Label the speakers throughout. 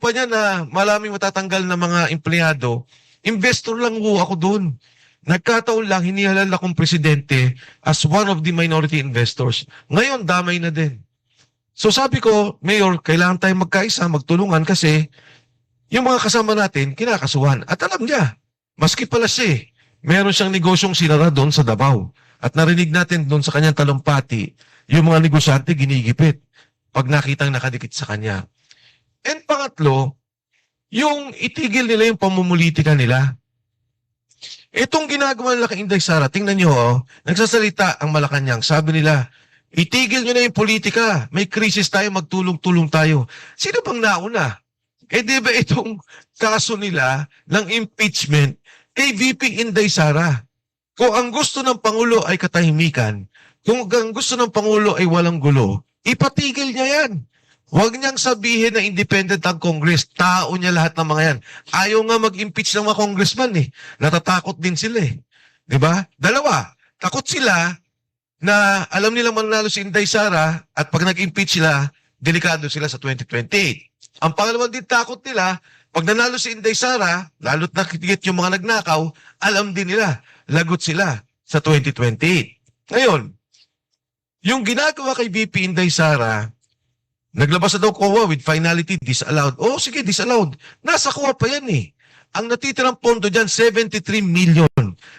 Speaker 1: kumpanya na maraming matatanggal na mga empleyado, investor lang ho ako doon. Nagkataon lang, hinihalal akong presidente as one of the minority investors. Ngayon, damay na din. So sabi ko, Mayor, kailangan tayong magkaisa, magtulungan kasi yung mga kasama natin, kinakasuhan. At alam niya, maski pala siya, meron siyang negosyong sinara doon sa Davao. At narinig natin doon sa kanyang talumpati, yung mga negosyante ginigipit pag nakitang nakadikit sa kanya. And pangatlo, yung itigil nila yung pamumulitika nila. Itong ginagawa nila kay Inday Sara, tingnan nyo, nagsasalita ang Malacanang. Sabi nila, itigil nyo na yung politika. May krisis tayo, magtulong-tulong tayo. Sino bang nauna? Di ba itong kaso nila ng impeachment kay VP Inday Sara? Kung ang gusto ng Pangulo ay katahimikan, kung ang gusto ng Pangulo ay walang gulo, ipatigil niya yan. Huwag niyang sabihin na independent ang Congress. Tao niya lahat ng mga yan. Ayaw nga mag-impeach ng mga congressman eh. Natatakot din sila eh. Diba? Dalawa. Takot sila na alam nilang mananalo si Inday Sara at pag nag-impeach sila, delikado sila sa 2028. Ang pangalawang din takot nila, pag nanalo si Inday Sara, lalo't nakikit yung mga nagnakaw, alam din nila, lagot sila sa 2028. Ngayon, yung ginagawa kay VP Inday Sara, naglabas na daw COA with finality disallowed. Oh, sige, disallowed. Nasa COA pa yan eh. Ang natitirang pondo dyan, 73 million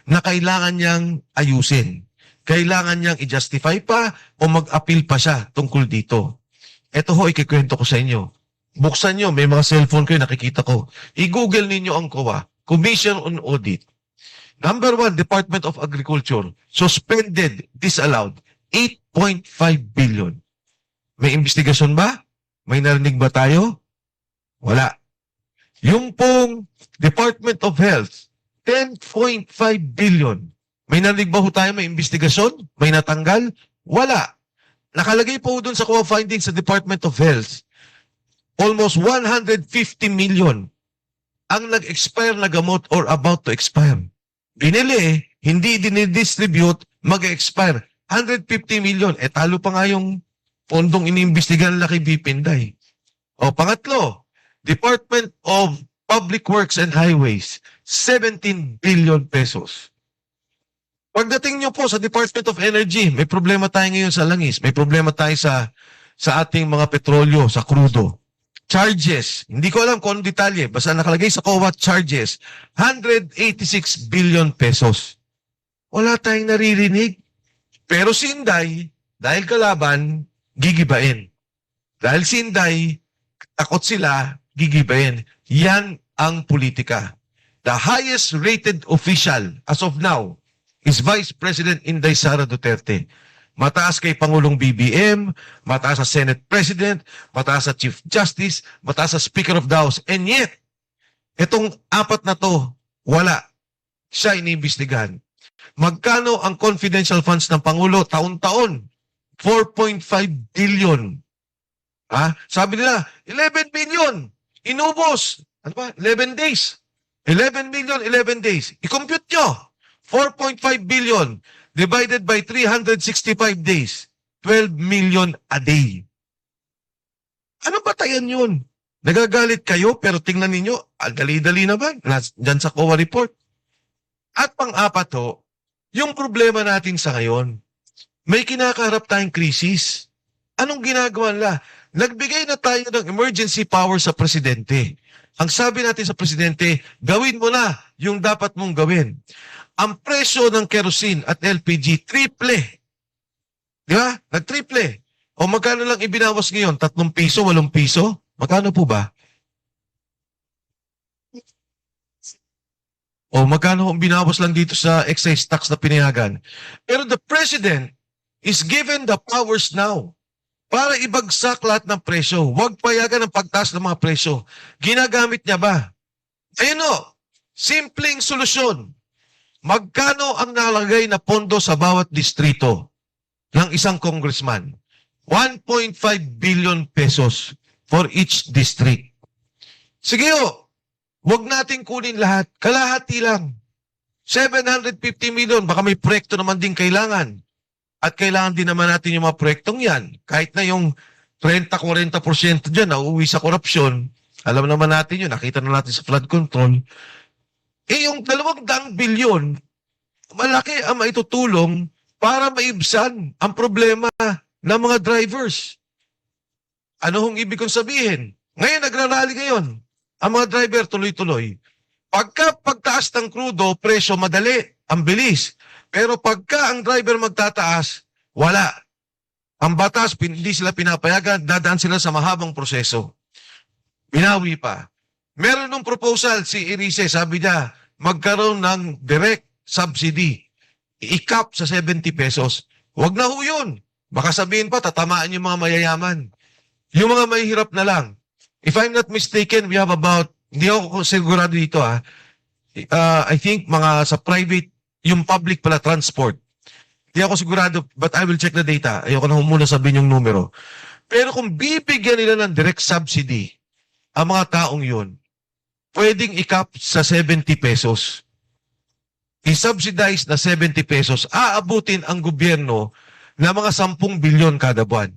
Speaker 1: na kailangan niyang ayusin. Kailangan niyang i-justify pa o mag-appeal pa siya tungkol dito. Ito ho, ikikwento ko sa inyo. Buksan nyo, may mga cellphone kayo, nakikita ko. I-google ninyo ang COA, Commission on Audit. Number 1, Department of Agriculture, suspended, disallowed, 8.5 billion. May investigasyon ba? May narinig ba tayo? Wala. Yung pong Department of Health, 10.5 billion. May narinig ba ho tayo? May investigasyon? May natanggal? Wala. Nakalagay po doon sa COA findings sa Department of Health, almost 150 million ang nag-expire na gamot or about to expire. Binili, hindi dinidistribute, mag-expire. 150 million. Talo pa nga yung pondong iniimbestigahan nila kay VP Inday. O pangatlo, Department of Public Works and Highways, 17 billion pesos. Pagdating nyo po sa Department of Energy, may problema tayo ngayon sa langis, may problema tayo sa ating mga petrolyo, sa crudo. Charges, hindi ko alam kung anong detalye, basta nakalagay sa COA charges, 186 billion pesos. Wala tayong naririnig. Pero si Inday, dahil kalaban, gigibain. Dahil si Inday, takot sila, gigibain. Yan ang politika. The highest rated official as of now is Vice President Inday Sara Duterte. Mataas kay Pangulong BBM, mataas sa Senate President, mataas sa Chief Justice, mataas sa Speaker of the House. And yet, itong apat na to, wala. Siya iniimbestigahan. Magkano ang confidential funds ng Pangulo taon-taon? 4.5 billion. Sabi nila, 11 billion. Inubos. Ano ba? 11 days. 11 million, 11 days. I-compute nyo. 4.5 billion divided by 365 days. 12 million a day. Ano ba tayan yun? Nagagalit kayo pero tingnan ninyo, dali-dali naman. Diyan sa COA report. At pang-apat ho, yung problema natin sa ngayon, may kinakaharap tayong krisis. Anong ginagawa nila? Nagbigay na tayo ng emergency power sa presidente. Ang sabi natin sa presidente, gawin mo na yung dapat mong gawin. Ang presyo ng kerosene at LPG, triple. Di ba? Nag-triple. O magkano lang ibinawas ngayon? 3 piso, 8 piso? Magkano po ba? O magkano ang binawas lang dito sa excise tax na pinayagan? Pero the president is given the powers now para ibagsak lahat ng presyo. Huwag payagan ang pagtaas ng mga presyo. Ginagamit niya ba? Ayun o, simpleng solusyon. Magkano ang nalagay na pondo sa bawat distrito ng isang congressman? 1.5 billion pesos for each district. Sige o, huwag natin kunin lahat. Kalahati lang. 750 million, baka may proyekto naman din kailangan. At kailangan din naman natin yung mga proyektong yan. Kahit na yung 30-40% dyan na uuwi sa korupsyon, Alam naman natin yun, nakita na natin sa flood control. Eh yung 200 bilyon, malaki ang maitutulong para maibsan ang problema ng mga drivers. Ano hong ibig kong sabihin? Ngayon, nagrarally ngayon. Ang mga driver tuloy-tuloy. Pagtaas ng krudo, presyo madali, ang bilis. Pero pagka ang driver magtataas, wala. Ang batas, hindi sila pinapayagan, dadaan sila sa mahabang proseso. Binawi pa. Meron ng proposal si Erice, sabi niya, magkaroon ng direct subsidy. I-cap sa 70 pesos. Huwag na ho yun. Baka sabihin pa, tatamaan yung mga mayayaman. Yung mga mahihirap na lang. If I'm not mistaken, we have about, hindi ako sigurado dito I think mga sa private, yung public pala transport. Hindi ako sigurado, but I will check the data. Ayoko na muna sabihin yung numero. Pero kung bibigyan nila ng direct subsidy, ang mga taong yun, pwedeng i-cap sa 70 pesos. I-subsidize na 70 pesos, aabutin ang gobyerno na mga 10 bilyon kada buwan.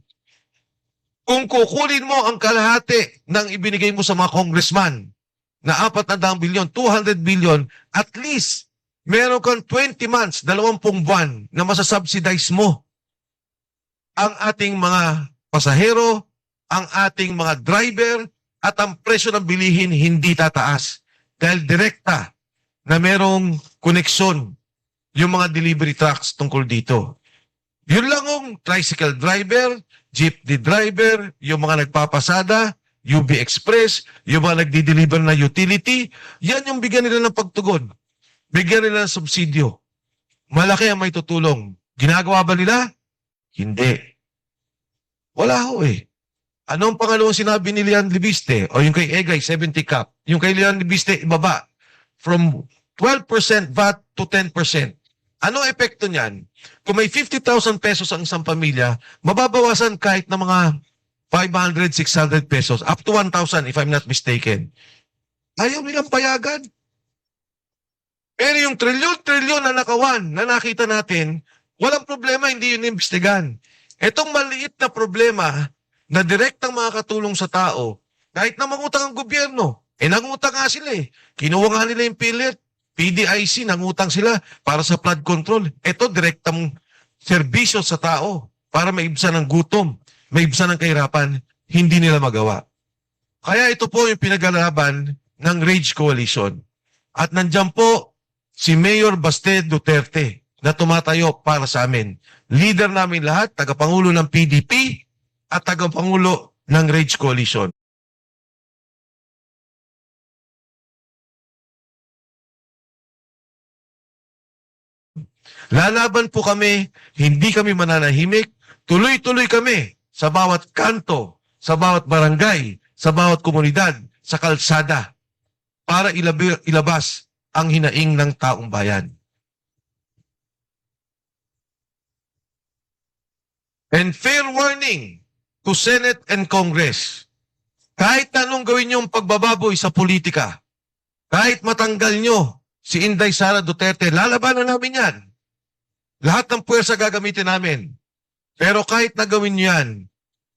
Speaker 1: Kung kukunin mo ang kalahati ng ibinigay mo sa mga congressman na 400 bilyon, 200 bilyon, at least meron kang 20 months, 20 buwan na masasubsidize mo ang ating mga pasahero, ang ating mga driver, at ang presyo ng bilihin hindi tataas. Dahil direkta na merong koneksyon yung mga delivery trucks tungkol dito. Yun lang ang tricycle driver, jeepney driver, yung mga nagpapasada, UB Express, yung mga nagdi-deliver na utility, yan yung bigyan nila ng pagtugon. Bigyan nila ng subsidyo. Malaki ang may tutulong. Ginagawa ba nila? Hindi. Wala ho eh. Anong pangalawang sinabi ni Leon Libiste? O yung kay Egay, 70 cap. Yung kay Leon Libiste, ibaba. From 12% VAT to 10%. Anong epekto niyan? Kung may 50,000 pesos ang isang pamilya, mababawasan kahit na mga 500, 600 pesos, up to 1,000 if I'm not mistaken. Ayaw nilang payagan. Pero yung trilyon-trilyon na nakawan na nakita natin, walang problema, hindi yun imbestigan. Itong maliit na problema na direktang makakatulong sa tao, kahit na mangutang ang gobyerno, nangutang nga sila eh. Kinuha nga nila yung PhilHealth, PDIC, nangutang sila para sa flood control. Ito, direktang serbisyo sa tao para maibsan ng gutom, maibsan ng kahirapan, hindi nila magawa. Kaya ito po yung pinaglalaban ng Rage Coalition. At nandyan po si Mayor Baste Duterte na tumatayo para sa amin. Leader namin lahat, tagapangulo ng PDP at tagapangulo ng Rage Coalition. Lalaban po kami, hindi kami mananahimik, tuloy-tuloy kami sa bawat kanto, sa bawat barangay, sa bawat komunidad, sa kalsada, para ilabas ang hinaing ng taong bayan. And fair warning to Senate and Congress, kahit anong gawin niyong pagbababoy sa politika, kahit matanggal niyo si Inday Sara Duterte, lalabanan namin yan. Lahat ng puwersa gagamitin namin. Pero kahit na gawin niyo yan,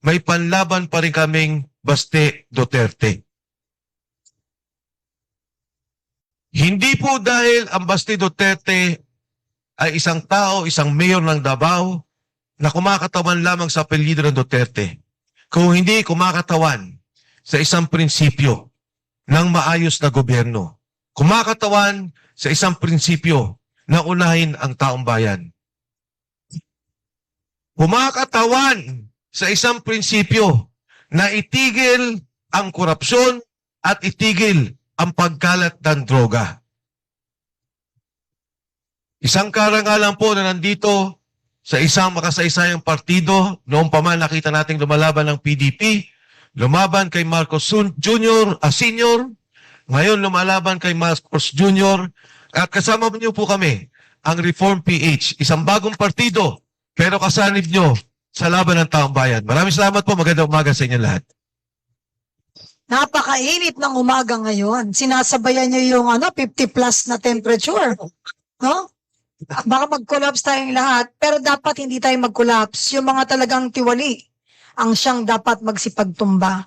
Speaker 1: may panlaban pa rin kaming Baste Duterte. Hindi po dahil ang Baste Duterte ay isang tao, isang mayor ng Davao na kumakatawan lamang sa apelyido ng Duterte. Kung hindi kumakatawan sa isang prinsipyo ng maayos na gobyerno. Kumakatawan sa isang prinsipyo na unahin ang taong bayan. Kumakatawan sa isang prinsipyo na itigil ang korupsyon at itigil ang pagkalat ng droga. Isang karangalan po na nandito sa isang makasaysayang partido, noong pa man nakita nating lumalaban ng PDP, lumaban kay Marcos Jr., Senior, ngayon lumalaban kay Marcos Jr., at kasama niyo po kami, ang Reform PH, isang bagong partido, pero kasanib nyo sa laban ng taong bayan. Maraming salamat po, magandang umaga sa inyo lahat.
Speaker 2: Napakainit ng umaga ngayon. Sinasabayan niyo yung 50 plus na temperature. No? Baka mag-collapse tayong lahat, pero dapat hindi tayo mag-collapse. Yung mga talagang tiwali ang siyang dapat magsipagtumba.